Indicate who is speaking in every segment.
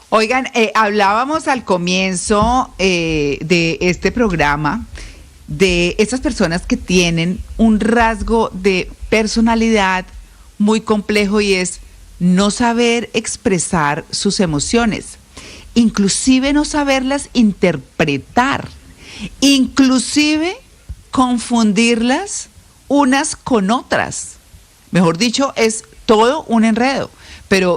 Speaker 1: Oigan, hablábamos al comienzo de este programa de estas personas que tienen un rasgo de personalidad muy complejo y es no saber expresar sus emociones, inclusive no saberlas interpretar, inclusive confundirlas unas con otras. Mejor dicho, es todo un enredo.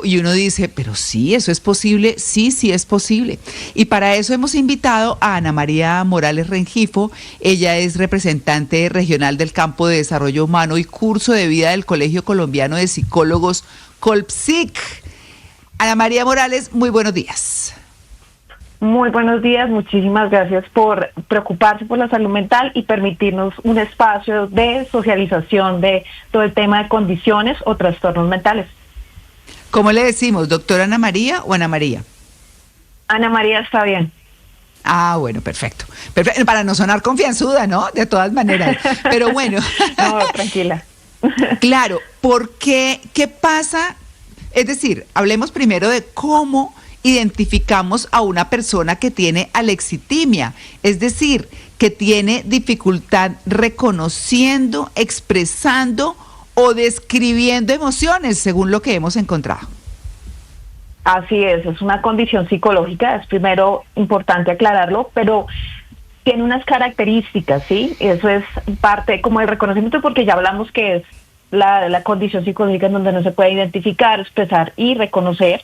Speaker 1: Y uno dice, pero sí, eso es posible, sí, sí es posible. Y para eso hemos invitado a Ana María Morales Rengifo. Ella es representante regional del Campo de Desarrollo Humano y curso de vida del Colegio Colombiano de Psicólogos, Colpsic. Ana María Morales, muy buenos días.
Speaker 2: Muy buenos días, muchísimas gracias por preocuparse por la salud mental y permitirnos un espacio de socialización de todo el tema de condiciones o trastornos mentales.
Speaker 1: ¿Cómo le decimos, doctora Ana María o Ana María?
Speaker 2: Ana María está bien.
Speaker 1: Ah, bueno, perfecto. Perfecto. Para no sonar confianzuda, ¿no? De todas maneras. Pero bueno.
Speaker 2: No, tranquila.
Speaker 1: Claro, ¿por qué? ¿Qué pasa? Es decir, hablemos primero de cómo identificamos a una persona que tiene alexitimia, es decir, que tiene dificultad reconociendo, expresando o describiendo emociones, según lo que hemos encontrado.
Speaker 2: Así es una condición psicológica, es primero importante aclararlo, pero tiene unas características, ¿sí? Eso es parte como del reconocimiento, porque ya hablamos que es la condición psicológica en donde no se puede identificar, expresar y reconocer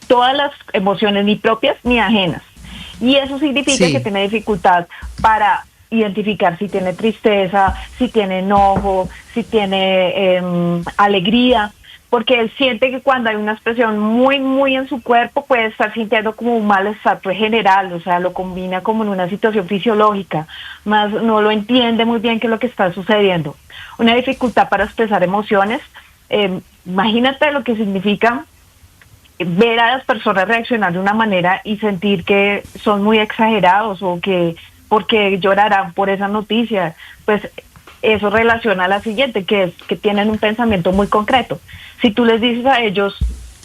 Speaker 2: todas las emociones, ni propias ni ajenas. Y eso significa que tiene dificultad para identificar si tiene tristeza, si tiene enojo, si tiene alegría, porque él siente que cuando hay una expresión muy en su cuerpo puede estar sintiendo como un malestar general, o sea, lo combina como en una situación fisiológica, más no lo entiende muy bien qué es lo que está sucediendo. Una dificultad para expresar emociones, imagínate lo que significa ver a las personas reaccionar de una manera y sentir que son muy exagerados o que porque llorarán por esa noticia, pues eso relaciona a la siguiente, que es que tienen un pensamiento muy concreto. Si tú les dices a ellos,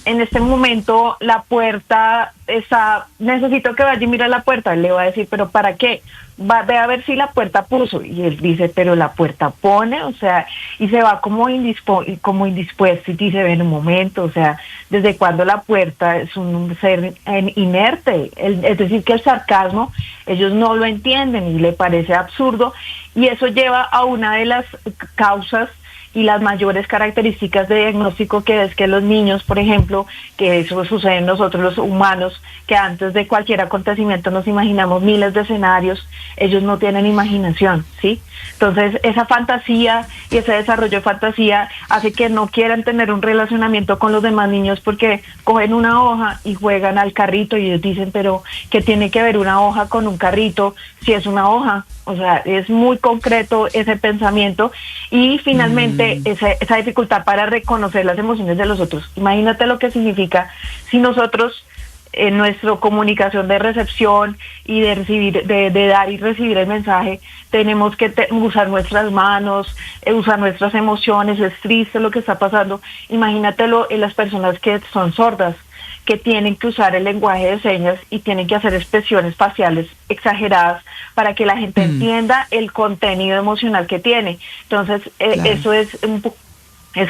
Speaker 2: en este momento la puerta está, necesito que vaya y mire la puerta, él le va a decir, pero ¿para qué? Ve a ver si la puerta puso, y él dice, pero la puerta pone, o sea, y se va como indispuesto y dice, ven un momento, o sea, ¿desde cuándo la puerta es un ser inerte? Es decir, que el sarcasmo ellos no lo entienden y le parece absurdo, y eso lleva a una de las causas y las mayores características de diagnóstico, que es que los niños, por ejemplo, que eso sucede en nosotros los humanos, que antes de cualquier acontecimiento nos imaginamos miles de escenarios, ellos no tienen imaginación, ¿sí? Entonces, esa fantasía y ese desarrollo de fantasía hace que no quieran tener un relacionamiento con los demás niños, porque cogen una hoja y juegan al carrito y ellos dicen, pero ¿qué tiene que ver una hoja con un carrito si es una hoja? O sea, es muy concreto ese pensamiento y finalmente esa dificultad para reconocer las emociones de los otros. Imagínate lo que significa si nosotros en nuestra comunicación de recepción y de recibir, de dar y recibir el mensaje, tenemos que usar nuestras manos, usar nuestras emociones, es triste lo que está pasando. Imagínatelo en las personas que son sordas, que tienen que usar el lenguaje de señas y tienen que hacer expresiones faciales exageradas para que la gente entienda el contenido emocional que tiene. Entonces, eso es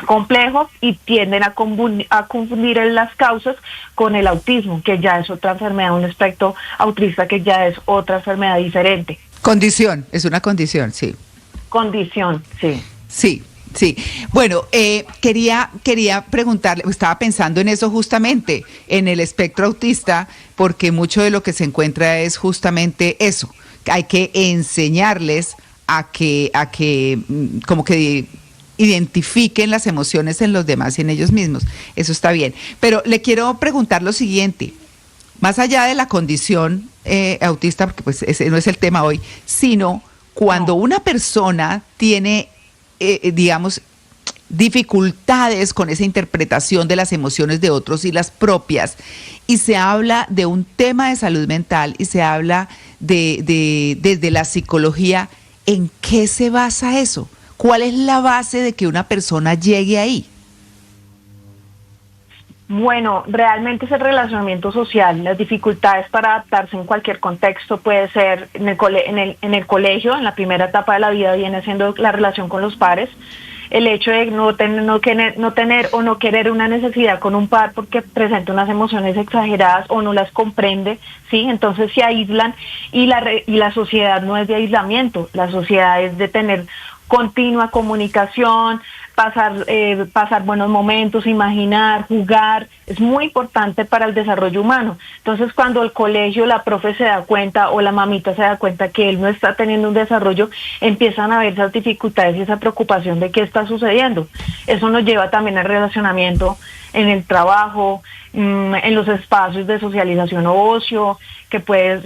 Speaker 2: complejo y tienden a confundir en las causas con el autismo, que ya es otra enfermedad, un espectro autista que ya es otra enfermedad diferente.
Speaker 1: Condición, es una condición, sí.
Speaker 2: Condición, sí.
Speaker 1: Sí. Sí, bueno, quería preguntarle, estaba pensando en eso justamente, en el espectro autista, porque mucho de lo que se encuentra es justamente eso. Hay que enseñarles a que como que identifiquen las emociones en los demás y en ellos mismos. Eso está bien. Pero le quiero preguntar lo siguiente, más allá de la condición autista, porque pues ese no es el tema hoy, sino cuando una persona tiene digamos, dificultades con esa interpretación de las emociones de otros y las propias, y se habla de un tema de salud mental y se habla desde la psicología, ¿en qué se basa eso? ¿Cuál es la base de que una persona llegue ahí?
Speaker 2: Bueno, realmente es el relacionamiento social, las dificultades para adaptarse en cualquier contexto. Puede ser en el colegio, en la primera etapa de la vida viene siendo la relación con los pares, el hecho de no tener o no querer una necesidad con un par porque presenta unas emociones exageradas o no las comprende, ¿sí? Entonces se aíslan, y la sociedad no es de aislamiento, la sociedad es de tener continua comunicación, pasar buenos momentos, imaginar, jugar. Es muy importante para el desarrollo humano. Entonces, cuando el colegio, la profe se da cuenta o la mamita se da cuenta que él no está teniendo un desarrollo, empiezan a ver esas dificultades y esa preocupación de qué está sucediendo. Eso nos lleva también al relacionamiento en el trabajo, en los espacios de socialización o ocio, que puedes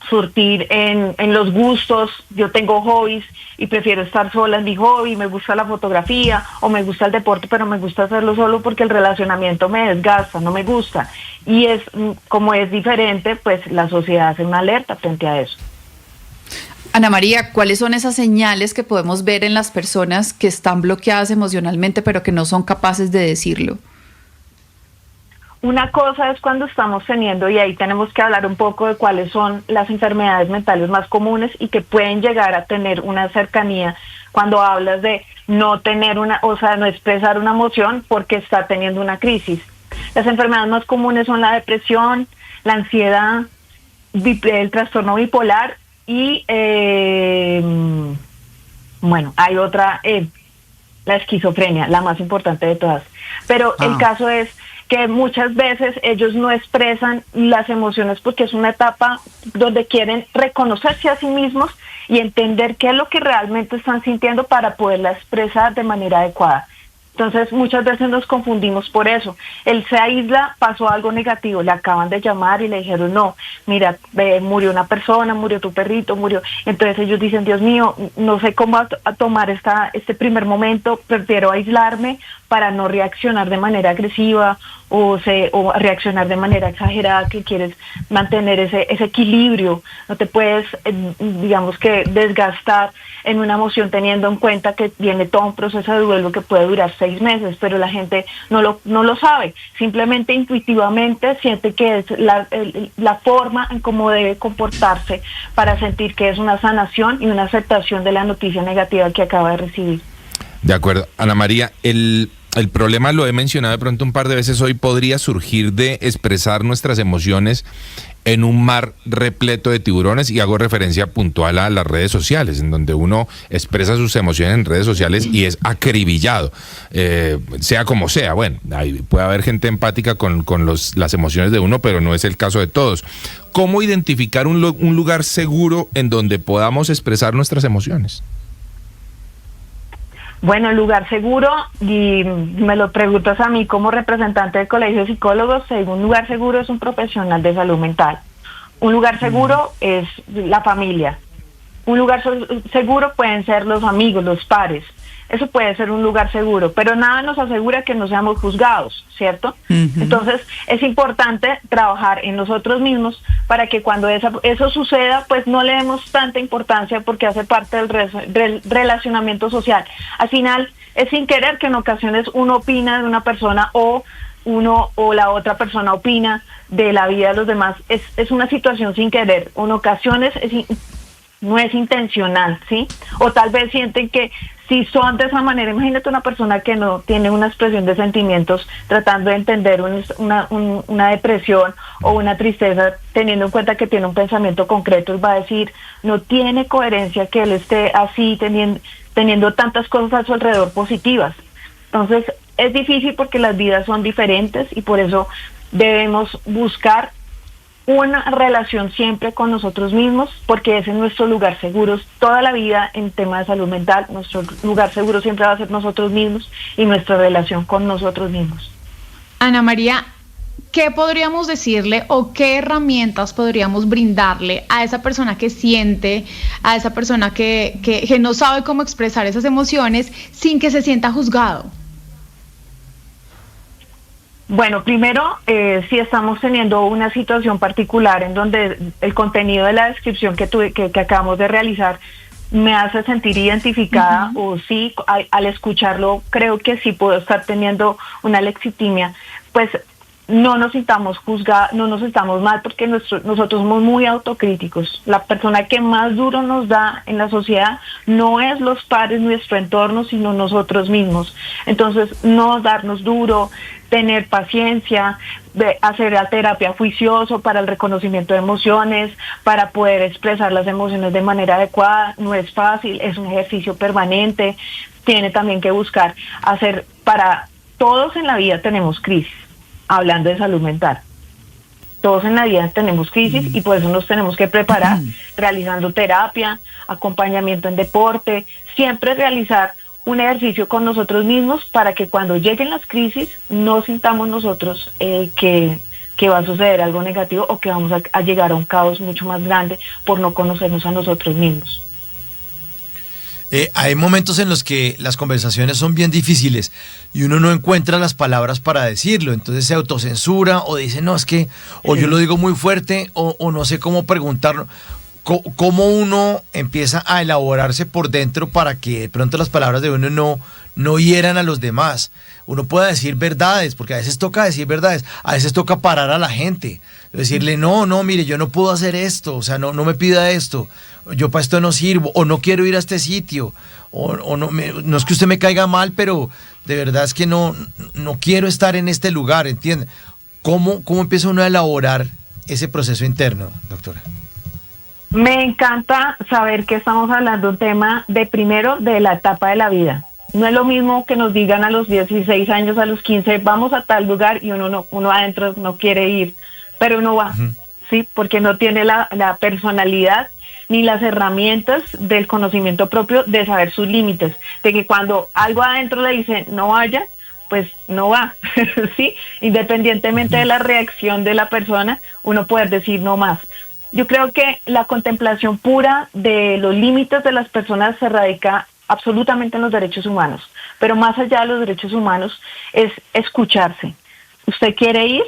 Speaker 2: surtir en los gustos. Yo tengo hobbies y prefiero estar sola en mi hobby, me gusta la fotografía o me gusta el deporte, pero me gusta hacerlo solo porque el relacionamiento me desgasta, no me gusta. Y como es diferente, pues la sociedad hace una alerta frente a eso.
Speaker 3: Ana María, ¿cuáles son esas señales que podemos ver en las personas que están bloqueadas emocionalmente pero que no son capaces de decirlo?
Speaker 2: Una cosa es cuando estamos teniendo, y ahí tenemos que hablar un poco de cuáles son las enfermedades mentales más comunes y que pueden llegar a tener una cercanía cuando hablas de no tener no expresar una emoción porque está teniendo una crisis. Las enfermedades más comunes son la depresión, la ansiedad, el trastorno bipolar y, hay otra, la esquizofrenia, la más importante de todas. Pero el caso es que muchas veces ellos no expresan las emociones porque es una etapa donde quieren reconocerse a sí mismos y entender qué es lo que realmente están sintiendo para poderla expresar de manera adecuada. Entonces muchas veces nos confundimos por eso. Él se aísla, pasó algo negativo, le acaban de llamar y le dijeron, no, mira, murió una persona, murió tu perrito, murió. Entonces ellos dicen, Dios mío, no sé cómo tomar este primer momento, prefiero aislarme para no reaccionar de manera agresiva o reaccionar de manera exagerada, que quieres mantener ese equilibrio. No te puedes, digamos que, desgastar en una emoción teniendo en cuenta que viene todo un proceso de duelo que puede durar 6 meses, pero la gente no lo sabe. Simplemente intuitivamente siente que es la forma en cómo debe comportarse para sentir que es una sanación y una aceptación de la noticia negativa que acaba de recibir.
Speaker 4: De acuerdo. Ana María, el problema, lo he mencionado de pronto un par de veces hoy, podría surgir de expresar nuestras emociones en un mar repleto de tiburones, y hago referencia puntual a las redes sociales, en donde uno expresa sus emociones en redes sociales y es acribillado, sea como sea. Bueno, ahí puede haber gente empática con las emociones de uno, pero no es el caso de todos. ¿Cómo identificar un lugar seguro en donde podamos expresar nuestras emociones?
Speaker 2: Bueno, el lugar seguro, y me lo preguntas a mí como representante del Colegio de Psicólogos, un lugar seguro es un profesional de salud mental. Un lugar seguro es la familia. Un lugar seguro pueden ser los amigos, los pares. Eso puede ser un lugar seguro, pero nada nos asegura que no seamos juzgados, ¿cierto? Entonces es importante trabajar en nosotros mismos para que cuando eso suceda, pues no le demos tanta importancia porque hace parte del relacionamiento social. Al final es sin querer que en ocasiones uno opina de una persona o la otra persona opina de la vida de los demás. Es una situación sin querer. En ocasiones no es intencional, ¿sí? O tal vez sienten que si son de esa manera, imagínate una persona que no tiene una expresión de sentimientos tratando de entender una depresión o una tristeza, teniendo en cuenta que tiene un pensamiento concreto, él va a decir, no tiene coherencia que él esté así teniendo tantas cosas a su alrededor positivas. Entonces es difícil porque las vidas son diferentes y por eso debemos buscar una relación siempre con nosotros mismos, porque ese es nuestro lugar seguro toda la vida en tema de salud mental. Nuestro lugar seguro siempre va a ser nosotros mismos y nuestra relación con nosotros mismos.
Speaker 5: Ana María, ¿qué podríamos decirle o qué herramientas podríamos brindarle a esa persona que siente, a esa persona que no sabe cómo expresar esas emociones sin que se sienta juzgado?
Speaker 2: Bueno, primero, si estamos teniendo una situación particular en donde el contenido de la descripción que acabamos de realizar me hace sentir identificada, o sí, al escucharlo creo que sí puedo estar teniendo una lexitimia, pues no nos sintamos juzgados, no nos sintamos mal, porque nosotros somos muy autocríticos. La persona que más duro nos da en la sociedad no es los padres, nuestro entorno, sino nosotros mismos. Entonces, no darnos duro, tener paciencia, hacer la terapia juicioso para el reconocimiento de emociones, para poder expresar las emociones de manera adecuada, no es fácil, es un ejercicio permanente. Tiene también que buscar hacer, para todos en la vida tenemos crisis, hablando de salud mental. Todos en la vida tenemos crisis y por eso nos tenemos que preparar, realizando terapia, acompañamiento en deporte, siempre realizar un ejercicio con nosotros mismos para que cuando lleguen las crisis no sintamos nosotros que va a suceder algo negativo o que vamos a llegar a un caos mucho más grande por no conocernos a nosotros mismos.
Speaker 6: Hay momentos en los que las conversaciones son bien difíciles y uno no encuentra las palabras para decirlo, entonces se autocensura o dice, no, es que o yo lo digo muy fuerte o no sé cómo preguntarlo. ¿Cómo uno empieza a elaborarse por dentro para que de pronto las palabras de uno no hieran a los demás? Uno pueda decir verdades, porque a veces toca decir verdades, a veces toca parar a la gente, decirle, no, mire, yo no puedo hacer esto, o sea, no me pida esto, yo para esto no sirvo, o no quiero ir a este sitio, o no es que usted me caiga mal, pero de verdad es que no quiero estar en este lugar, ¿entiende? ¿Cómo empieza uno a elaborar ese proceso interno, doctora?
Speaker 2: Me encanta saber que estamos hablando de un tema de la etapa de la vida. No es lo mismo que nos digan a los 16 años, a los 15, vamos a tal lugar y uno adentro no quiere ir, pero uno va, ¿sí? Porque no tiene la personalidad ni las herramientas del conocimiento propio de saber sus límites, de que cuando algo adentro le dice no vaya, pues no va, ¿sí? Independientemente de la reacción de la persona, uno puede decir no más. Yo creo que la contemplación pura de los límites de las personas se radica absolutamente en los derechos humanos, pero más allá de los derechos humanos es escucharse. ¿Usted quiere ir?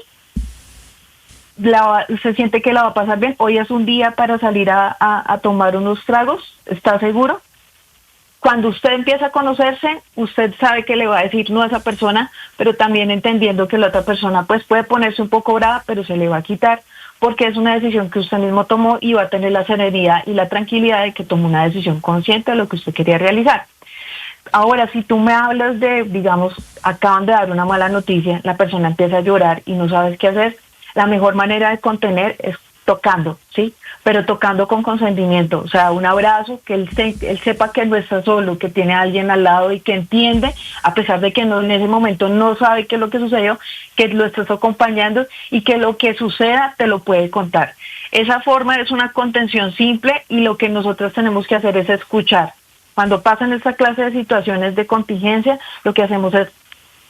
Speaker 2: ¿Usted siente que la va a pasar bien? Hoy es un día para salir a tomar unos tragos, ¿está seguro? Cuando usted empieza a conocerse, usted sabe que le va a decir no a esa persona, pero también entendiendo que la otra persona pues puede ponerse un poco brava, pero se le va a quitar, porque es una decisión que usted mismo tomó y va a tener la serenidad y la tranquilidad de que tomó una decisión consciente de lo que usted quería realizar. Ahora, si tú me hablas de, digamos, acaban de dar una mala noticia, la persona empieza a llorar y no sabes qué hacer, la mejor manera de contener es tocando, ¿sí? Pero tocando con consentimiento, o sea, un abrazo, que él sepa que no está solo, que tiene a alguien al lado y que entiende, a pesar de que en ese momento no sabe qué es lo que sucedió, que lo estás acompañando y que lo que suceda te lo puede contar. Esa forma es una contención simple y lo que nosotros tenemos que hacer es escuchar. Cuando pasan esta clase de situaciones de contingencia, lo que hacemos es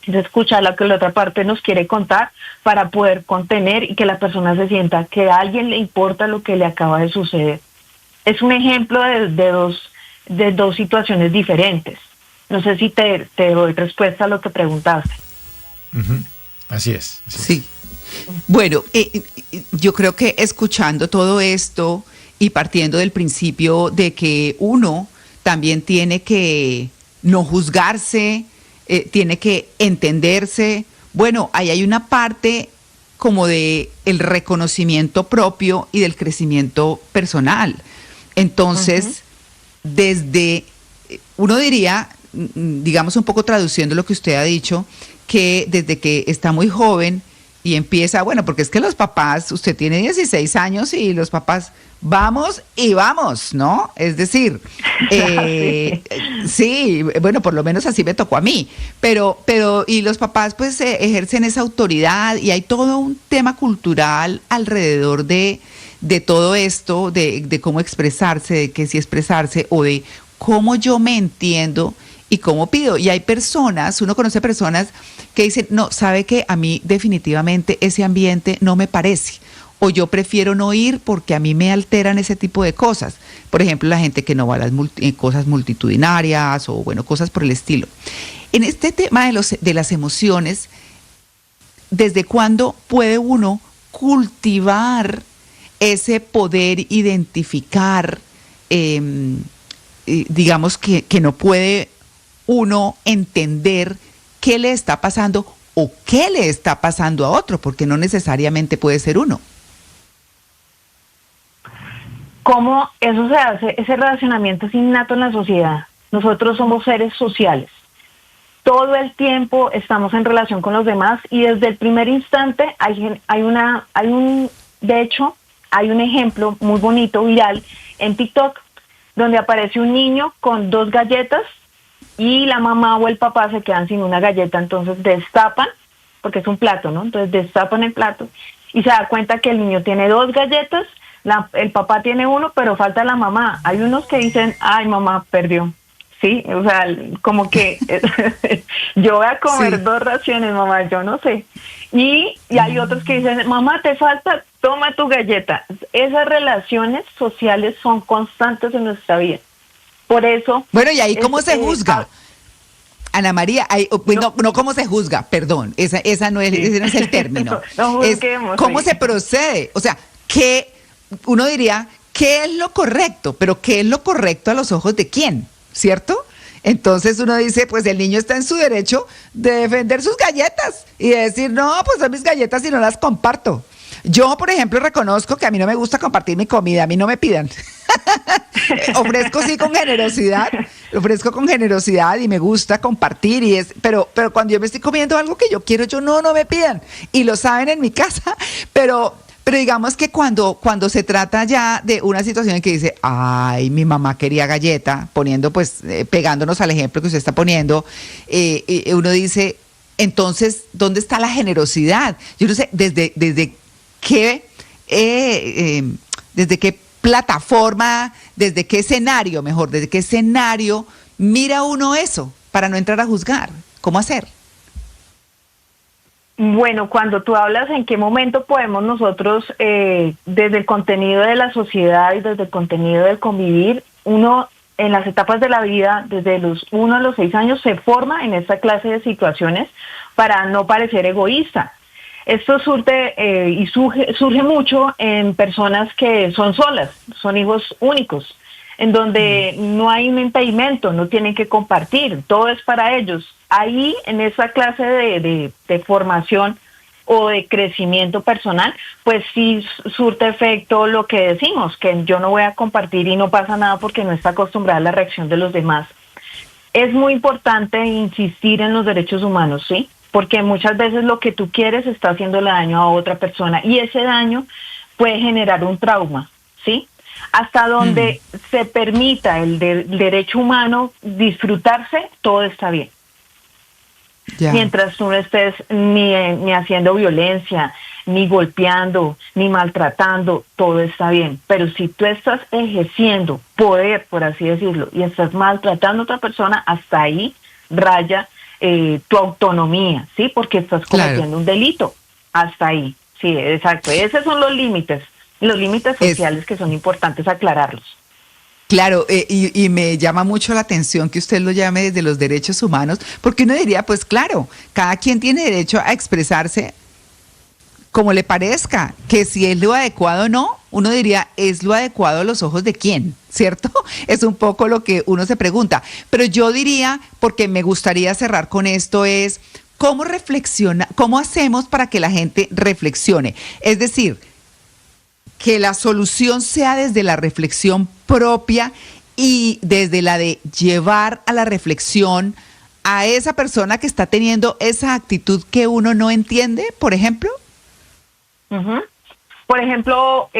Speaker 2: escuchar lo que la otra parte nos quiere contar para poder contener y que la persona se sienta que a alguien le importa lo que le acaba de suceder. Es un ejemplo de dos situaciones diferentes. No sé si te doy respuesta a lo que preguntaste.
Speaker 6: Así es.
Speaker 1: Sí. Bueno, yo creo que escuchando todo esto y partiendo del principio de que uno también tiene que no juzgarse, tiene que entenderse. Bueno, ahí hay una parte como de el reconocimiento propio y del crecimiento personal. Entonces, desde, uno diría, digamos un poco traduciendo lo que usted ha dicho, que desde que está muy joven y empieza, bueno, porque es que los papás, usted tiene 16 años y los papás, vamos y vamos, ¿no? Es decir, sí, bueno, por lo menos así me tocó a mí, pero y los papás pues ejercen esa autoridad y hay todo un tema cultural alrededor de todo esto, de cómo expresarse, de qué sí expresarse o de cómo yo me entiendo y cómo pido. Y hay personas, uno conoce personas que dicen, no, sabe que a mí definitivamente ese ambiente no me parece. O yo prefiero no ir porque a mí me alteran ese tipo de cosas. Por ejemplo, la gente que no va a las cosas multitudinarias o, bueno, cosas por el estilo. En este tema de las emociones, ¿desde cuándo puede uno cultivar ese poder identificar, digamos que no puede uno entender qué le está pasando o qué le está pasando a otro, porque no necesariamente puede ser uno.
Speaker 2: ¿Cómo eso se hace? Ese relacionamiento es innato en la sociedad. Nosotros somos seres sociales. Todo el tiempo estamos en relación con los demás y desde el primer instante hay un ejemplo muy bonito, viral, en TikTok, donde aparece un niño con 2 galletas y la mamá o el papá se quedan sin una galleta, entonces destapan, porque es un plato, ¿no? Entonces destapan el plato y se da cuenta que el niño tiene 2 galletas, el papá tiene 1, pero falta la mamá. Hay unos que dicen, ay, mamá perdió. Sí, o sea, como que yo voy a comer 2 raciones, mamá, yo no sé. Y hay otros que dicen, mamá, te falta, toma tu galleta. Esas relaciones sociales son constantes en nuestra vida. Por eso...
Speaker 1: Bueno, ¿y ahí cómo se juzga? Ana María, no cómo se juzga, perdón, ese no es el término.
Speaker 2: No juzguemos,
Speaker 1: ¿cómo
Speaker 2: sí.
Speaker 1: se procede? O sea, uno diría, ¿qué es lo correcto? Pero ¿qué es lo correcto a los ojos de quién? ¿Cierto? Entonces uno dice, pues el niño está en su derecho de defender sus galletas y de decir, no, pues son mis galletas y no las comparto. Yo, por ejemplo, reconozco que a mí no me gusta compartir mi comida, a mí no me pidan. Ofrezco con generosidad y me gusta compartir pero cuando yo me estoy comiendo algo que yo quiero, yo no me pidan. Y lo saben en mi casa, pero digamos que cuando se trata ya de una situación en que dice, ay, mi mamá quería galleta, pegándonos al ejemplo que usted está poniendo, uno dice, entonces, ¿dónde está la generosidad? Yo no sé, desde qué plataforma, desde qué escenario mira uno eso para no entrar a juzgar. ¿Cómo hacer?
Speaker 2: Bueno, cuando tú hablas en qué momento podemos nosotros, desde el contenido de la sociedad y desde el contenido del convivir, uno en las etapas de la vida, desde los 1 a los 6 años, se forma en esta clase de situaciones para no parecer egoísta. Esto surge mucho en personas que son solas, son hijos únicos, en donde no hay un impedimento, no tienen que compartir, todo es para ellos. Ahí, en esa clase de formación o de crecimiento personal, pues sí surte efecto lo que decimos, que yo no voy a compartir y no pasa nada porque no está acostumbrada a la reacción de los demás. Es muy importante insistir en los derechos humanos, ¿sí? Porque muchas veces lo que tú quieres está haciéndole daño a otra persona y ese daño puede generar un trauma, ¿sí? Hasta donde se permita el derecho humano disfrutarse, todo está bien. Ya. Mientras tú no estés ni haciendo violencia, ni golpeando, ni maltratando, todo está bien. Pero si tú estás ejerciendo poder, por así decirlo, y estás maltratando a otra persona, hasta ahí raya tu autonomía, ¿sí? Porque estás cometiendo un delito. Hasta ahí. Sí, exacto. Esos son los límites sociales que son importantes aclararlos.
Speaker 1: Claro, y me llama mucho la atención que usted lo llame desde los derechos humanos, porque uno diría, pues claro, cada quien tiene derecho a expresarse como le parezca, que si es lo adecuado o no, uno diría, ¿es lo adecuado a los ojos de quién? ¿Cierto? Es un poco lo que uno se pregunta. Pero yo diría, porque me gustaría cerrar con esto, es ¿cómo hacemos para que la gente reflexione? Es decir, que la solución sea desde la reflexión propia y desde la de llevar a la reflexión a esa persona que está teniendo esa actitud que uno no entiende, por ejemplo.
Speaker 2: Uh-huh. Por ejemplo,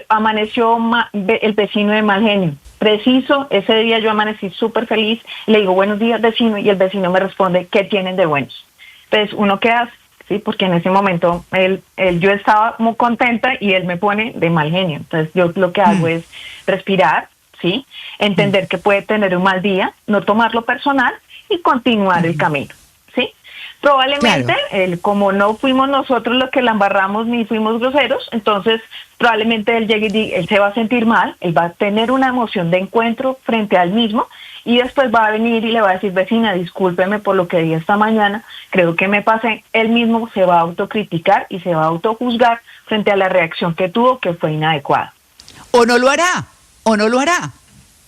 Speaker 2: amaneció el vecino de mal genio. Preciso, ese día yo amanecí súper feliz, le digo buenos días vecino y el vecino me responde, ¿qué tienen de buenos? Entonces, ¿uno qué hace? Sí, porque en ese momento yo estaba muy contenta y él me pone de mal genio. Entonces yo lo que hago es respirar, ¿sí? Entender que puede tener un mal día, no tomarlo personal y continuar el camino, ¿sí? Probablemente, como no fuimos nosotros los que la embarramos ni fuimos groseros, entonces probablemente él llegue y él se va a sentir mal, él va a tener una emoción de encuentro frente al mismo y después va a venir y le va a decir, vecina, discúlpeme por lo que di esta mañana, creo que me pasé. Él mismo se va a autocriticar y se va a autojuzgar frente a la reacción que tuvo, que fue inadecuada.
Speaker 1: O no lo hará,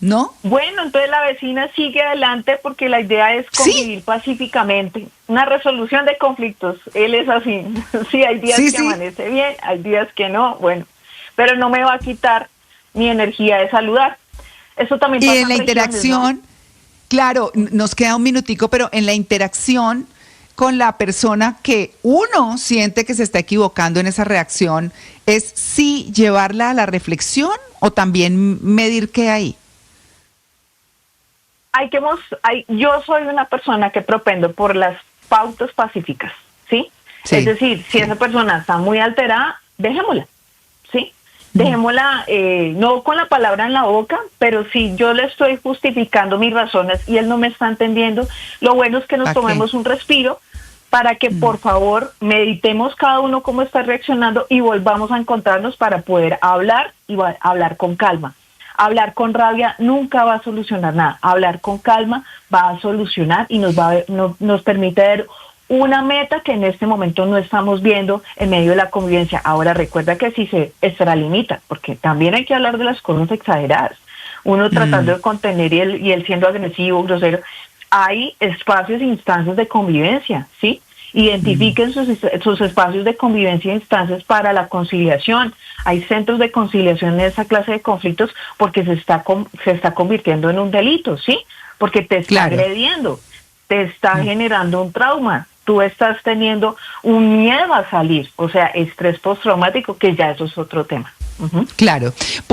Speaker 1: ¿no?
Speaker 2: Bueno, entonces la vecina sigue adelante porque la idea es convivir pacíficamente. Una resolución de conflictos. Él es así. Sí, hay días que amanece bien, hay días que no. Bueno, pero no me va a quitar mi energía de saludar. Eso también pasa
Speaker 1: y en la interacción, ¿no? Claro, nos queda un minutico, pero en la interacción con la persona que uno siente que se está equivocando en esa reacción, ¿es sí llevarla a la reflexión o también medir qué hay?
Speaker 2: Yo soy una persona que propendo por las pautas pacíficas, ¿sí?
Speaker 1: Sí.
Speaker 2: Es decir, si esa persona está muy alterada, dejémosla, ¿sí? Dejémosla, no con la palabra en la boca, pero si yo le estoy justificando mis razones y él no me está entendiendo, lo bueno es que nos tomemos un respiro para que por favor meditemos cada uno cómo está reaccionando y volvamos a encontrarnos para poder hablar y hablar con calma. Hablar con rabia nunca va a solucionar nada. Hablar con calma va a solucionar y nos permite ver una meta que en este momento no estamos viendo en medio de la convivencia. Ahora recuerda que si se extralimita, porque también hay que hablar de las cosas exageradas. Uno tratando de contener y él siendo agresivo, grosero. Hay espacios e instancias de convivencia, ¿sí? Identifiquen sus espacios de convivencia e instancias para la conciliación. Hay centros de conciliación en esa clase de conflictos porque se está convirtiendo en un delito, ¿sí? Porque te está agrediendo, te está generando un trauma, tú estás teniendo un miedo a salir, o sea, estrés postraumático, que ya eso es otro tema.
Speaker 1: Claro.